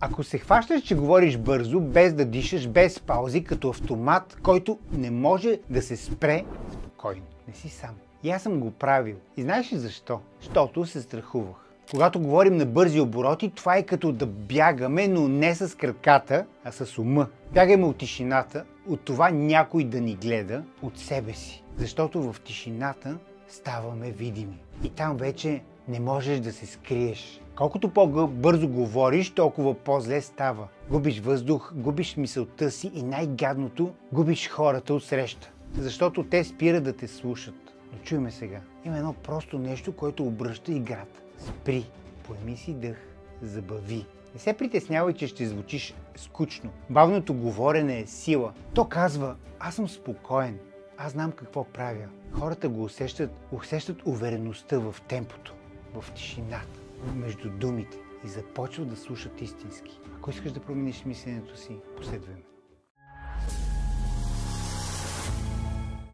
Ако се хващаш, че говориш бързо, без да дишаш, без паузи, като автомат, който не може да се спре, спокойно, не си сам. И аз съм го правил. И знаеш ли защо? Защото се страхувах. Когато говорим на бързи обороти, това е като да бягаме, но не с краката, а с ума. Бягаме от тишината, от това някой да ни гледа, от себе си. Защото в тишината ставаме видими. И там вече не можеш да се скриеш. Колкото по-бързо говориш, толкова по-зле става. Губиш въздух, губиш мисълта си и най-гадното, губиш хората от среща. Защото те спират да те слушат. Но чуй ме сега. Има едно просто нещо, което обръща играта. Спри, поеми си дъх, забави. Не се притеснявай, че ще звучиш скучно. Бавното говорене е сила. То казва, аз съм спокоен, аз знам какво правя. Хората го усещат увереността в темпото, в тишината, между думите и започват да слушат истински. Ако искаш да промениш мисленето си, последвай ме.